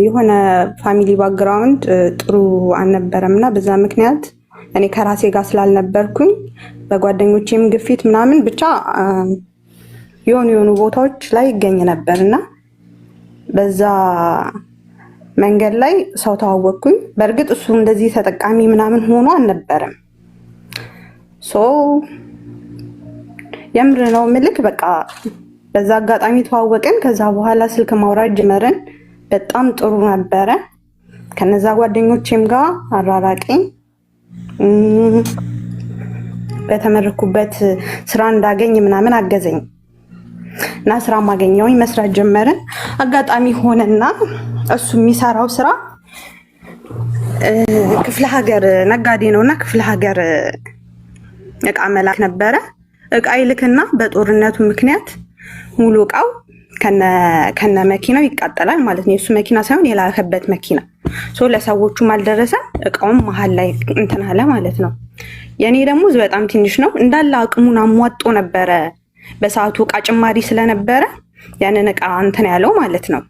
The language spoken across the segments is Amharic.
የሆነ ፋሚሊ ባክግራውንድ ጥሩ አልነበረምና በዛ ምክንያት እኔ ከራሴ ጋር ስላልነበርኩኝ በጓደኞቼም ግፊት ምናምን ብቻ የሆኑ ቦታዎች ላይ ይገኝ ነበርና በዛ መንገድ ላይ ሰው ተዋወቅኩኝ። በእርግጥ እሱ እንደዚህ ተጠቃሚ ምናምን ሆኖ አልነበረም። የምር ነው ምልክ በቃ በዛ አጋጣሚ ተዋወቅን። ከዛ በኋላ ስልክ ማውራት ጀመርን። በጣም ጥሩ ነበረ። ከነዛ ጓደኞቼም ጋር አራራቀኝ። በተመረኩበት ስራ እንዳገኝ ምናምን አገዘኝ እና ስራ ማገኘውኝ መስራት ጀመርን። አጋጣሚ ሆነና እሱ የሚሰራው ስራ ክፍለ ሀገር ነጋዴ ነውና ክፍለ ሀገር እቃ መላክ ነበረ። እቃ ይልክና በጦርነቱ ምክንያት ሙሉ እቃው ከነ መኪናው ይቃጠላል ማለት ነው። የሱ መኪና ሳይሆን የላከበት መኪና ለሰዎቹም አልደረሰም። እቃውም መሀል ላይ እንትን አለ ማለት ነው። የኔ ደግሞ በጣም ትንሽ ነው። እንዳለ አቅሙን አሟጦ ነበረ። በሰዓቱ እቃ ጭማሪ ስለነበረ ያንን እቃ እንትን ያለው ማለት ነው።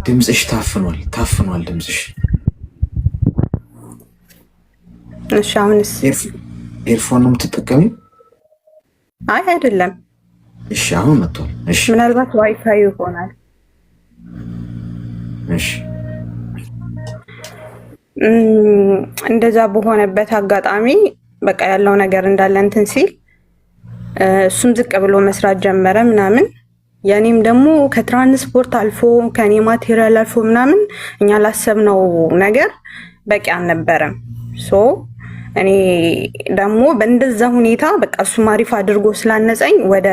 ድምፅሽ ታፍኗል ድምፅሽ። እሺ አሁንስ? ኤርፎን ነው የምትጠቀሚው? አይ አይደለም። እሺ አሁን መጥቷል። እሺ ምናልባት ዋይፋይ ይሆናል። እሺ እንደዛ በሆነበት አጋጣሚ በቃ ያለው ነገር እንዳለ እንትን ሲል እሱም ዝቅ ብሎ መስራት ጀመረ ምናምን። የኔም ደግሞ ከትራንስፖርት አልፎ ከኔ ማቴሪያል አልፎ ምናምን እኛ ላሰብነው ነገር በቂ አልነበረም። እኔ ደግሞ በእንደዛ ሁኔታ በቃ እሱ አሪፍ አድርጎ ስላነጸኝ ወደ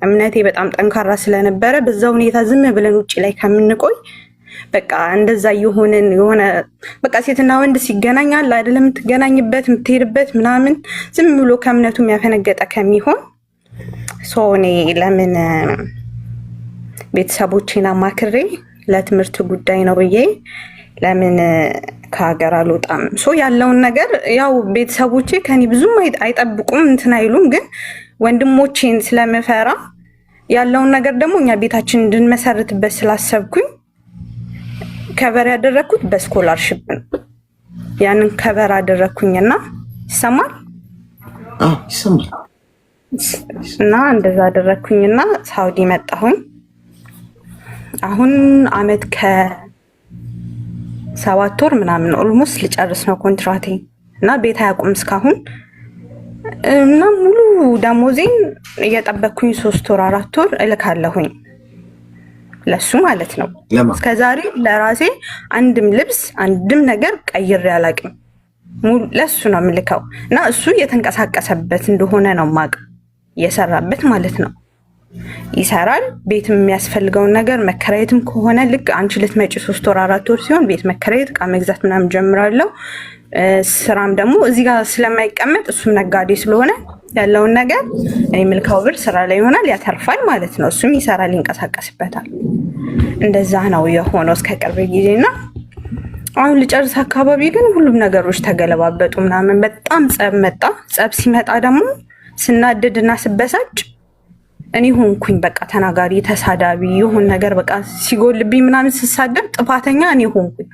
እምነቴ በጣም ጠንካራ ስለነበረ በዛ ሁኔታ ዝም ብለን ውጭ ላይ ከምንቆይ በቃ እንደዛ የሆነን የሆነ በቃ ሴትና ወንድ ሲገናኝ አለ አይደለም የምትገናኝበት የምትሄድበት ምናምን ዝም ብሎ ከእምነቱ የሚያፈነገጠ ከሚሆን እኔ ለምን ቤተሰቦቼን አማክሬ ለትምህርት ጉዳይ ነው ብዬ ለምን ከሀገር አልወጣም። ያለውን ነገር ያው ቤተሰቦቼ ከኔ ብዙም አይጠብቁም እንትን አይሉም፣ ግን ወንድሞቼን ስለምፈራ ያለውን ነገር ደግሞ እኛ ቤታችን እንድንመሰርትበት ስላሰብኩኝ ከበር ያደረኩት በስኮላርሺፕ ነው። ያንን ከበር አደረኩኝና ይሰማል? አዎ ይሰማል። እና እንደዛ አደረኩኝና ሳውዲ መጣሁኝ። አሁን አመት ከ7 ወር ምናምን ኦልሞስት ልጨርስ ነው ኮንትራቴ እና ቤት አያውቁም እስካሁን እና ሙሉ ደሞዜን እየጠበቅኩኝ 3 ወር 4 ወር እልካለሁኝ ለሱ ማለት ነው። እስከዛሬ ለራሴ አንድም ልብስ አንድም ነገር ቀይሬ አላውቅም። ለሱ ነው የምልከው እና እሱ የተንቀሳቀሰበት እንደሆነ ነው የማውቀው፣ እየሰራበት ማለት ነው። ይሰራል። ቤትም የሚያስፈልገውን ነገር መከራየትም ከሆነ ልክ አንቺ ልትመጪ 3 ወር 4 ወር ሲሆን ቤት መከራየት እቃ መግዛት ምናምን ጀምራለሁ። ስራም ደግሞ እዚህ ጋር ስለማይቀመጥ እሱም ነጋዴ ስለሆነ ያለውን ነገር እኔ የምልከው ብር ስራ ላይ ይሆናል፣ ያተርፋል ማለት ነው። እሱም ይሰራል፣ ይንቀሳቀስበታል። እንደዛ ነው የሆነው እስከ ቅርብ ጊዜና አሁን ልጨርስ አካባቢ ግን ሁሉም ነገሮች ተገለባበጡ ምናምን። በጣም ጸብ መጣ። ጸብ ሲመጣ ደግሞ ስናደድና ስበሳጭ እኔ ሆንኩኝ በቃ ተናጋሪ፣ ተሳዳቢ የሆን ነገር በቃ ሲጎልብኝ ምናምን ስሳደብ ጥፋተኛ እኔ ሆንኩኝ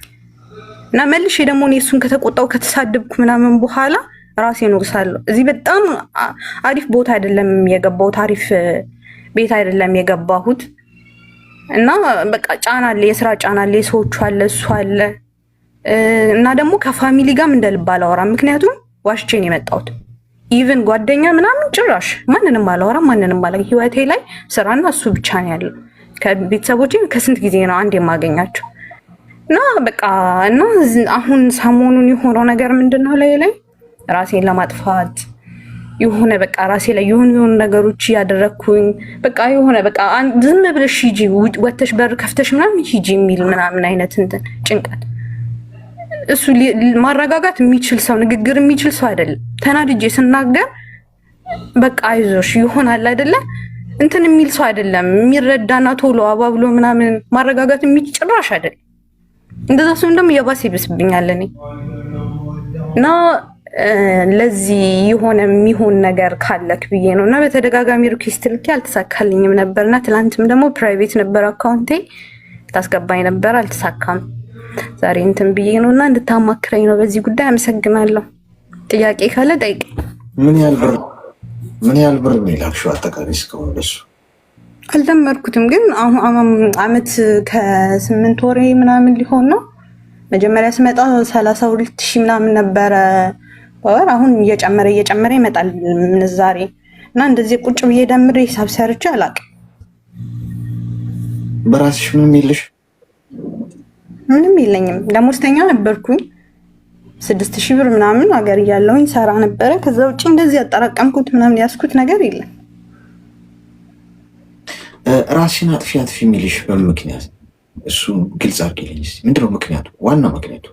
እና መልሼ ደግሞ እኔ እሱን ከተቆጣው ከተሳደብኩ ምናምን በኋላ ራሴን ወቅሳለሁ። እዚህ በጣም አሪፍ ቦታ አይደለም የገባሁት፣ አሪፍ ቤት አይደለም የገባሁት እና በቃ ጫና አለ፣ የስራ ጫና አለ፣ የሰዎቹ አለ፣ እሱ አለ እና ደግሞ ከፋሚሊ ጋርም እንደልብ አላወራም። ምክንያቱም ዋሽቼ ነው የመጣሁት። ኢቭን ጓደኛ ምናምን ጭራሽ ማንንም አላወራም፣ ማንንም አላ ህይወቴ ላይ ስራና እሱ ብቻ ነው ያለው። ከቤተሰቦቼ ከስንት ጊዜ ነው አንድ የማገኛቸው እና በቃ እና አሁን ሰሞኑን የሆነው ነገር ምንድነው ላይ ራሴን ለማጥፋት የሆነ በቃ ራሴ ላይ የሆኑ ነገሮች ያደረኩኝ በቃ የሆነ በቃ ዝም ብለሽ ሂጂ ወተሽ በር ከፍተሽ ምናምን ሂጂ የሚል ምናምን አይነት እንትን ጭንቀት። እሱ ማረጋጋት የሚችል ሰው ንግግር የሚችል ሰው አይደለም። ተናድጄ ስናገር በቃ አይዞሽ ይሆናል አይደለ እንትን የሚል ሰው አይደለም። የሚረዳና ቶሎ አባብሎ ምናምን ማረጋጋት የሚጭራሽ አይደለም። እንደዛ ሰው እንደም የባሰ ይብስብኛል እኔ እና ለዚህ የሆነ የሚሆን ነገር ካለክ ብዬ ነው። እና በተደጋጋሚ ሪኩዌስት ልኬ አልተሳካልኝም ነበርና ትላንትም ደግሞ ፕራይቬት ነበር አካውንቴ ታስገባኝ ነበር አልተሳካም። ዛሬ እንትን ብዬ ነው እና እንድታማክረኝ ነው በዚህ ጉዳይ። አመሰግናለሁ። ጥያቄ ካለ ጠይቅ። ምን ያህል ብር ነው የላክሽው አጠቃላይ እስካሁን? ለሱ አልደመርኩትም፣ ግን አሁን አመት ከ8 ወር ምናምን ሊሆን ነው። መጀመሪያ ስመጣ 32,000 ምናምን ነበረ በወር። አሁን እየጨመረ ይመጣል ምንዛሬ እና እንደዚህ ቁጭ ብዬ ደምሬ ሂሳብ ሰርቼ አላውቅም። በራስሽ ምንም የለሽ? ምንም የለኝም። ደሞዝተኛ ነበርኩኝ 6,000 ብር ምናምን ሀገር እያለሁኝ ሰራ ነበረ። ከዛ ውጭ እንደዚህ ያጠራቀምኩት ምናምን ያስኩት ነገር የለም። ራስሽን አጥፊ የሚልሽ በምን ምክንያት? እሱ ግልጽ አድርጊልኝ። ምንድነው ምክንያቱ? ዋና ምክንያቱ?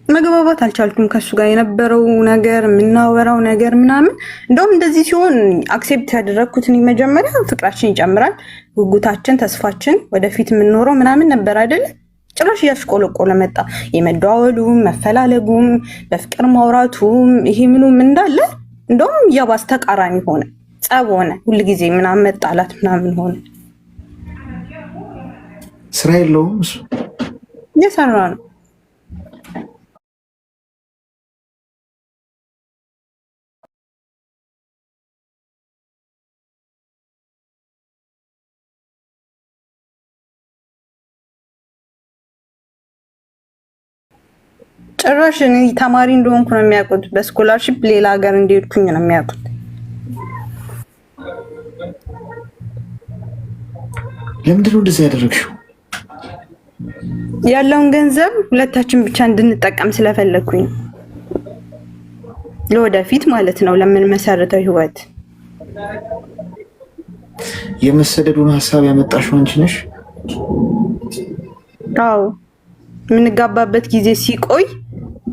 መግባባት አልቻልኩም ከሱ ጋር የነበረው ነገር የምናወራው ነገር ምናምን። እንደውም እንደዚህ ሲሆን አክሴፕት ያደረግኩትን መጀመሪያ ፍቅራችን ይጨምራል፣ ጉጉታችን፣ ተስፋችን ወደፊት የምንኖረው ምናምን ነበር አይደለ? ጭራሽ እያሽቆለቆለ መጣ። የመደዋወሉም መፈላለጉም በፍቅር ማውራቱም ይሄ ምኑም እንዳለ እንደውም እያባስ ተቃራኒ ሆነ፣ ጸብ ሆነ፣ ሁልጊዜ ምናምን መጣላት ምናምን ሆነ። ስራ የለውም እሱ እየሰራ ነው። ጭራሽ እኔ ተማሪ እንደሆንኩ ነው የሚያውቁት። በስኮላርሺፕ ሌላ ሀገር እንደሄድኩኝ ነው የሚያውቁት። ለምንድን ነው እንደዚህ ያደረግሽው? ያለውን ገንዘብ ሁለታችን ብቻ እንድንጠቀም ስለፈለግኩኝ ለወደፊት ማለት ነው፣ ለምን መሰረታዊ ህይወት። የመሰደዱን ሀሳብ ያመጣሽው አንቺ ነሽ? አዎ፣ የምንጋባበት ጊዜ ሲቆይ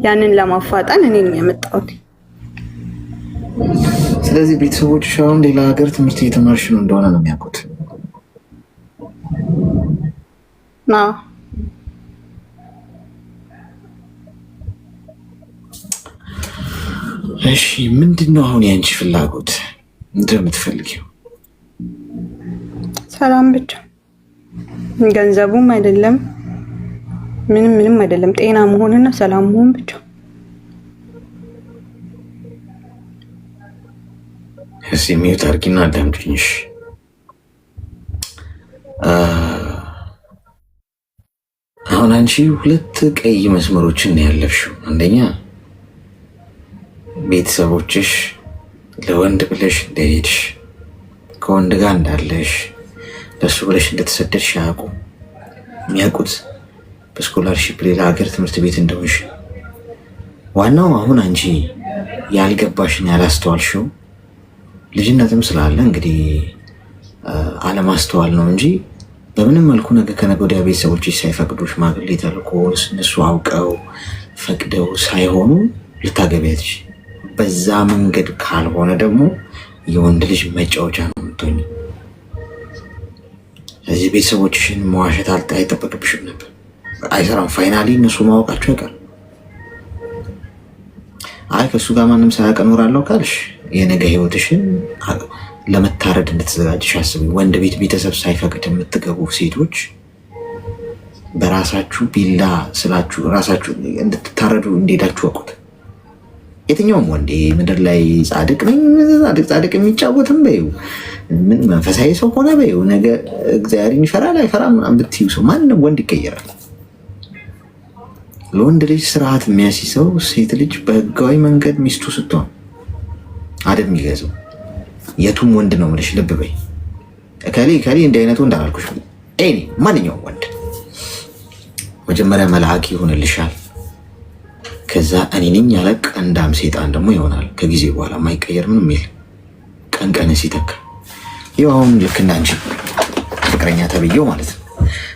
ያንን ለማፋጠን እኔ ነኝ ያመጣሁት። ስለዚህ ቤተሰቦችሽ አሁን ሌላ ሀገር ትምህርት እየተማርሽ ነው እንደሆነ ነው የሚያውቁት? አዎ። እሺ፣ ምንድን ነው አሁን የአንቺ ፍላጎት? እንደምትፈልጊው? ሰላም ብቻ፣ ገንዘቡም አይደለም ምንም አይደለም። ጤና መሆንና ሰላም መሆን ብቻ። እዚህ ሚዩት አድርጊና አዳምጪኝ። አሁን አንቺ ሁለት ቀይ መስመሮችን ነው ያለፍሽው። አንደኛ ቤተሰቦችሽ ለወንድ ብለሽ እንደሄድሽ፣ ከወንድ ጋር እንዳለሽ፣ ለሱ ብለሽ እንደተሰደድሽ ያውቁ። የሚያውቁት በስኮላርሺፕ ሌላ ሀገር ትምህርት ቤት እንደሆንሽ። ዋናው አሁን አንቺ ያልገባሽን ያላስተዋልሽው ልጅነትም ስላለ እንግዲህ አለማስተዋል ነው እንጂ በምንም መልኩ ነገ ከነገ ወዲያ ቤተሰቦችሽ ሳይፈቅዱ ሽማግሌ ተልኮ እነሱ አውቀው ፈቅደው ሳይሆኑ ልታገቢያትሽ። በዛ መንገድ ካልሆነ ደግሞ የወንድ ልጅ መጫወቻ ነው የምትሆኝ። ስለዚህ ቤተሰቦችሽን መዋሸት አይጠበቅብሽም ነበር። አይሰራም። ፋይናሊ እነሱ ማወቃቸው አይቀርም። አይ ከእሱ ጋር ማንም ሳያውቅ እኖራለሁ ካልሽ የነገ ህይወትሽን ለመታረድ እንድትዘጋጅሽ አስቢ። ወንድ ቤት ቤተሰብ ሳይፈቅድ የምትገቡ ሴቶች በራሳችሁ ቢላ ስላችሁ ራሳችሁ እንድትታረዱ እንደሄዳችሁ ወቁት። የትኛውም ወንድ ምድር ላይ ጻድቅ ነኝ ጻድቅ የሚጫወትም በይው ምን መንፈሳዊ ሰው ሆነ በይው ነገ እግዚአብሔርን ይፈራል አይፈራም ብትዩ ሰው ማንም ወንድ ይቀየራል። ለወንድ ልጅ ስርዓት የሚያስይዘው ሴት ልጅ በህጋዊ መንገድ ሚስቱ ስትሆን አይደል የሚገዛው። የቱም ወንድ ነው የምልሽ፣ ልብ በይ። እከሌ እንዲህ አይነት ወንድ አላልኩሽ። ማንኛውም ወንድ መጀመሪያ መልአክ ይሆንልሻል። ከዛ እኔ ነኝ ያለ ቀንዳም ሴጣን ደግሞ ይሆናል። ከጊዜ በኋላ የማይቀየር ምንም የለም። ቀን ሲተካ ይኸው አሁን ልክ እንዳንቺ ፍቅረኛ ተብዬው ማለት ነው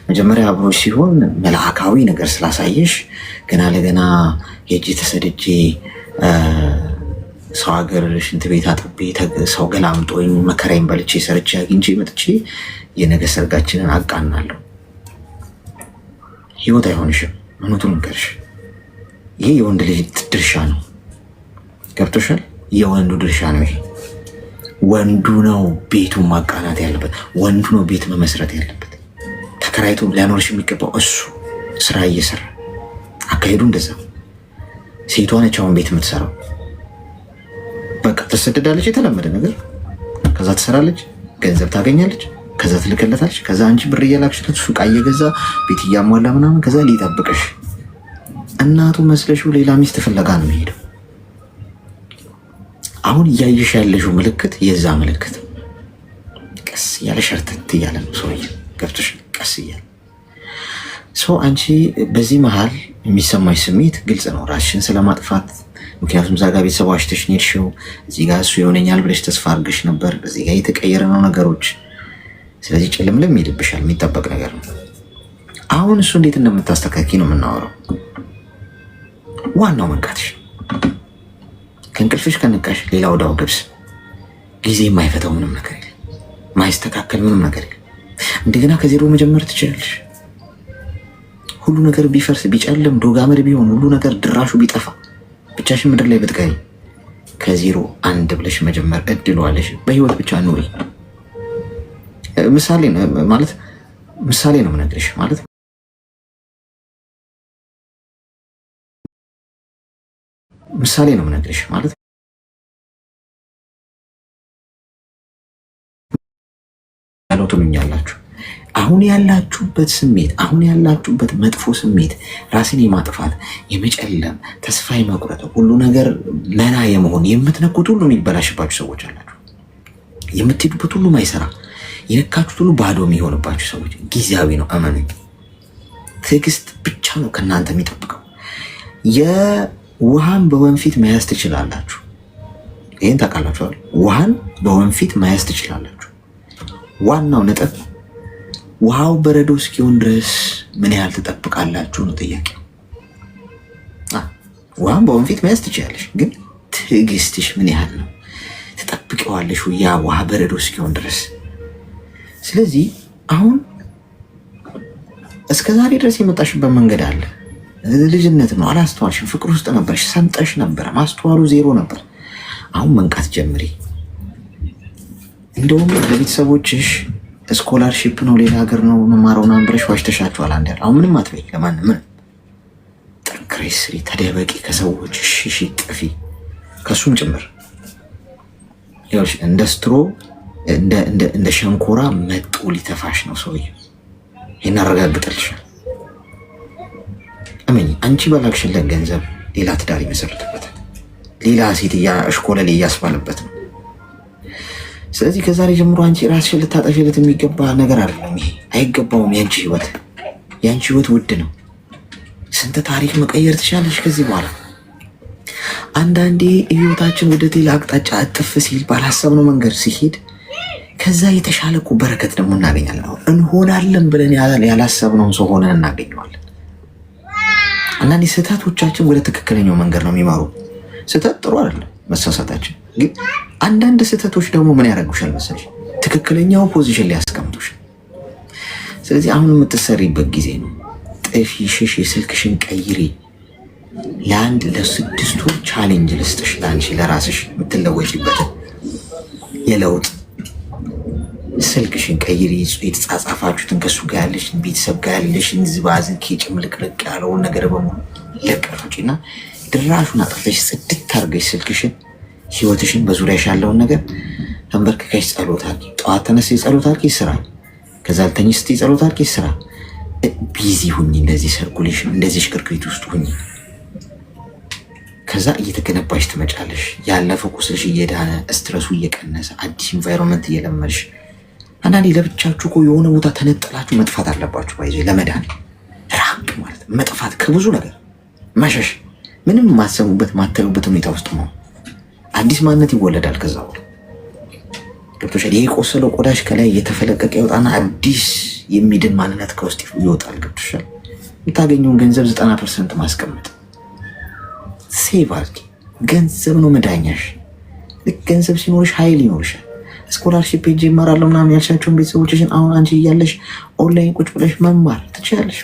መጀመሪያ አብሮሽ ሲሆን መልአካዊ ነገር ስላሳየሽ ገና ለገና የእጅ ተሰድጄ ሰው ሀገር ሽንት ቤት አጥቤ ሰው ገላምጦኝ መከራዬን በልቼ ሰርቼ አግኝቼ መጥቼ የነገ ሰርጋችንን አቃናለሁ። ህይወት አይሆንሽም። እውነቱን ንገርሽ። ይሄ የወንድ ልጅ ድርሻ ነው። ገብቶሻል? የወንዱ ድርሻ ነው ይሄ። ወንዱ ነው ቤቱን ማቃናት ያለበት፣ ወንዱ ነው ቤት መመስረት ያለበት። ተከራይቶ ሊያኖርሽ የሚገባው እሱ ስራ እየሰራ አካሄዱ እንደዛ። ሴቷ ነች አሁን ቤት የምትሰራው። በቃ ትሰደዳለች፣ የተለመደ ነገር። ከዛ ትሰራለች፣ ገንዘብ ታገኛለች፣ ከዛ ትልከለታለች። ከዛ አንቺ ብር እየላክሽለት ሱቃ እየገዛ ቤት እያሟላ ምናምን፣ ከዛ ሊጠብቅሽ እናቱ መስለሽው ሌላ ሚስት ፍለጋ ነው የሚሄደው። አሁን እያየሽ ያለሽው ምልክት የዛ ምልክት። ቀስ እያለ ሸርተት እያለ ነው ሰውዬ፣ ገብቶሽ? ቀስ እያለ ሰው አንቺ በዚህ መሀል የሚሰማሽ ስሜት ግልጽ ነው፣ ራስሽን ስለማጥፋት። ምክንያቱም እዛ ጋር ቤተሰብ ዋሽተሽ ነው የሄድሽው። እዚህ ጋር እሱ ይሆነኛል ብለሽ ተስፋ አድርገሽ ነበር። እዚህ ጋር የተቀየረ ነው ነገሮች። ስለዚህ ጭልምልም ይልብሻል፣ የሚጠበቅ ነገር ነው። አሁን እሱ እንዴት እንደምታስተካኪ ነው የምናወራው። ዋናው መንቃትሽ። ከእንቅልፍሽ ከነቃሽ ሌላ ወዳው ገብስ። ጊዜ የማይፈታው ምንም ነገር የለም፣ ማይስተካከል ምንም ነገር የለም። እንደገና ከዜሮ መጀመር ትችላለሽ። ሁሉ ነገር ቢፈርስ ቢጨልም ዶጋመድ ቢሆን ሁሉ ነገር ድራሹ ቢጠፋ ብቻሽን ምድር ላይ ብትቀሪ ከዜሮ አንድ ብለሽ መጀመር እድሏለሽ። በህይወት ብቻ ኑሪ። ምሳሌ ማለት ምሳሌ ነው የምነግርሽ ማለት ምሳሌ ነው የምነግርሽ ማለት ያለው ትሉኛላችሁ። አሁን ያላችሁበት ስሜት፣ አሁን ያላችሁበት መጥፎ ስሜት፣ ራስን የማጥፋት የመጨለም፣ ተስፋ የመቁረጥ፣ ሁሉ ነገር መና የመሆን የምትነኩት ሁሉ የሚበላሽባችሁ ሰዎች አላችሁ። የምትሄዱበት ሁሉ ማይሰራ፣ የነካችሁት ሁሉ ባዶ የሚሆንባችሁ ሰዎች ጊዜያዊ ነው። እመኑኝ። ትዕግስት ብቻ ነው ከእናንተ የሚጠብቀው። የውሃን በወንፊት መያዝ ትችላላችሁ። ይህን ታውቃላችኋል። ውሃን በወንፊት መያዝ ትችላላችሁ። ዋናው ነጥብ ውሃው በረዶ እስኪሆን ድረስ ምን ያህል ትጠብቃላችሁ ነው ጥያቄ። ውሃን በወንፊት መያዝ ትችላለሽ፣ ግን ትዕግስትሽ ምን ያህል ነው? ትጠብቂዋለሽ ያ ውሃ በረዶ እስኪሆን ድረስ። ስለዚህ አሁን እስከ ዛሬ ድረስ የመጣሽበት መንገድ አለ። ልጅነት ነው፣ አላስተዋልሽም። ፍቅር ውስጥ ነበርሽ፣ ሰምጠሽ ነበረ፣ ማስተዋሉ ዜሮ ነበር። አሁን መንቃት ጀምሪ። እንደውም ለቤተሰቦችሽ ስኮላርሺፕ ነው ሌላ ሀገር ነው መማረው ምናምን ብለሽ ዋሽተሻቸዋል። አንድ አሁን ምንም አትበይ ለማንም። ምን ጠንክሬ ስሪ፣ ተደበቂ ከሰዎች፣ እሺ ጥፊ፣ ከሱም ጭምር ይኸውልሽ። እንደ ስትሮ እንደ ሸንኮራ መጦ ሊተፋሽ ነው ሰውዬው። ይሄን አረጋግጥልሻል። እመኝ። አንቺ በላክሽለት ገንዘብ ሌላ ትዳር ይመሰርትበታል፣ ሌላ ሴት እሽኮለሌ እያስባለበት ነው። ስለዚህ ከዛሬ ጀምሮ አንቺ ራስሽን ልታጠፊለት የሚገባ ነገር አይደለም ይሄ፣ አይገባውም። የአንቺ ህይወት ውድ ነው። ስንት ታሪክ መቀየር ትችላለሽ ከዚህ በኋላ። አንዳንዴ ህይወታችን ወደ ሌላ አቅጣጫ እጥፍ ሲል ባላሰብነው መንገድ ሲሄድ ከዛ የተሻለ እኮ በረከት ደግሞ እናገኛለን። አሁን እንሆናለን ብለን ያላሰብነውን ሰው ሆነን እናገኘዋለን። አንዳንዴ ስህተቶቻችን ወደ ትክክለኛው መንገድ ነው የሚመሩ። ስህተት ጥሩ አይደለም መሳሳታችን፣ ግን አንዳንድ ስህተቶች ደግሞ ምን ያደርጉሻል መሰለሽ? ትክክለኛው ፖዚሽን ላይ ያስቀምጡሻል። ስለዚህ አሁን የምትሰሪበት ጊዜ ነው። ጥፊ፣ ሽሽ፣ ስልክሽን ቀይሪ። ለ6 ወር ቻሌንጅ ልስጥሽ፣ ለአንቺ ለራስሽ የምትለወጪበትን የለውጥ ስልክሽን ቀይሪ። የተጻጻፋችሁትን ከሱ ጋር ያለሽን ቤተሰብ ጋር ያለሽን ዝባዝንኬ ጭምልቅልቅ ያለውን ነገር በሙሉ ለቀቶችና ድራሹን አጥፍተሽ ጽድት አድርገሽ ስልክሽን፣ ህይወትሽን፣ በዙሪያሽ ያለውን ነገር ተንበርክከሽ ጸሎት አድርጊ። ጠዋት ተነስተሽ ጸሎት አድርጊ፣ ስራ። ከዛ ልተኝ ስትይ ጸሎት አድርጊ፣ ስራ። ቢዚ ሁኚ፣ እንደዚህ ሰርኩሌሽን፣ እንደዚህ ሽክርክሪት ውስጥ ሁኚ። ከዛ እየተገነባሽ ትመጫለሽ። ያለፈው ቁስልሽ እየዳነ ስትረሱ እየቀነሰ አዲስ ኢንቫይሮንመንት እየለመድሽ። አንዳንዴ ለብቻችሁ እኮ የሆነ ቦታ ተነጥላችሁ መጥፋት አለባችሁ። ባይዞ ለመዳን ራቅ ማለት መጥፋት፣ ከብዙ ነገር መሸሽ፣ ምንም ማሰቡበት ማተሉበት ሁኔታ ውስጥ ነው። አዲስ ማንነት ይወለዳል። ከዛ በኋላ ገብቶሻል። ይሄ ቆሰለው ቆዳሽ ከላይ እየተፈለቀቀ ይወጣና አዲስ የሚድን ማንነት ከውስጥ ይወጣል። ገብቶሻል። የምታገኘውን ገንዘብ 90% ማስቀመጥ፣ ሴቭ አድርጊ። ገንዘብ ነው መዳኛሽ። ልክ ገንዘብ ሲኖርሽ ኃይል ይኖርሻል። ስኮላርሺፕ ሄጄ እማራለሁ ምናምን ያልሻቸውን ቤተሰቦችሽን አሁን አንቺ እያለሽ ኦንላይን ቁጭ ብለሽ መማር ትችላለሽ።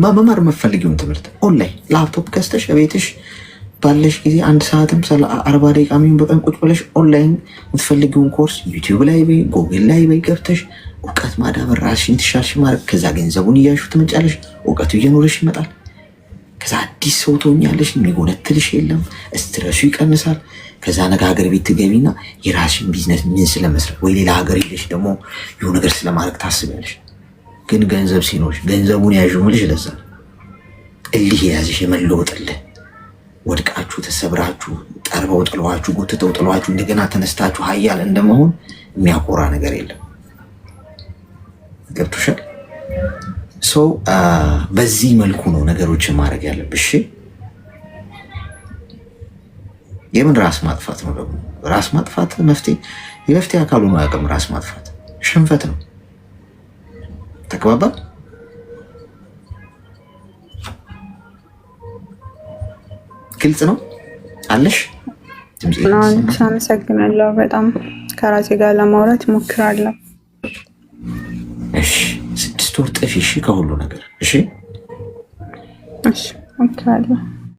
መማር የምትፈልጊውን ትምህርት ኦንላይን ላፕቶፕ ገዝተሽ ቤትሽ ባለሽ ጊዜ 1 ሰዓትም 40 ደቂቃ የሚሆን በቀን ቁጭ ብለሽ ኦንላይን የምትፈልጊውን ኮርስ ዩቲዩብ ላይ በይ ጎግል ላይ በይ ገብተሽ እውቀት ማዳበር ራስሽን ትሻልሽ ማድረግ። ከዛ ገንዘቡን እያሹ ትመጫለሽ፣ እውቀቱ እየኖረሽ ይመጣል። ከዛ አዲስ ሰው ትሆኛለሽ፣ የሚጎነትልሽ የለም፣ ስትረሱ ይቀንሳል። ከዛ ነገ ሀገር ቤት ትገቢና የራስሽን ቢዝነስ ምን ስለመስራት ወይ ሌላ ሀገር ሄደሽ ደግሞ የሆነ ነገር ስለማድረግ ታስቢያለሽ። ግን ገንዘብ ሲኖርሽ ገንዘቡን ያዥው ምልሽ ለዛ እልህ የያዝሽ የመለወጥልህ ወድቃችሁ ተሰብራችሁ ጠርበው ጥለዋችሁ ጎትተው ጥለዋችሁ እንደገና ተነስታችሁ ሀያል እንደመሆን የሚያኮራ ነገር የለም። ገብቶሻል? ሰው በዚህ መልኩ ነው ነገሮችን ማድረግ ያለብሽ። የምን ራስ ማጥፋት ነው ደግሞ? ራስ ማጥፋት የመፍትሄ አካሉ ነው አያውቅም። ራስ ማጥፋት ሽንፈት ነው። ተግባባ? ግልጽ ነው አለሽ? አመሰግናለሁ። በጣም ከራሴ ጋር ለማውራት እሞክራለሁ። እሺ 6 ወር ጥፊ። እሺ ከሁሉ ነገር እሺ። እሺ እሞክራለሁ።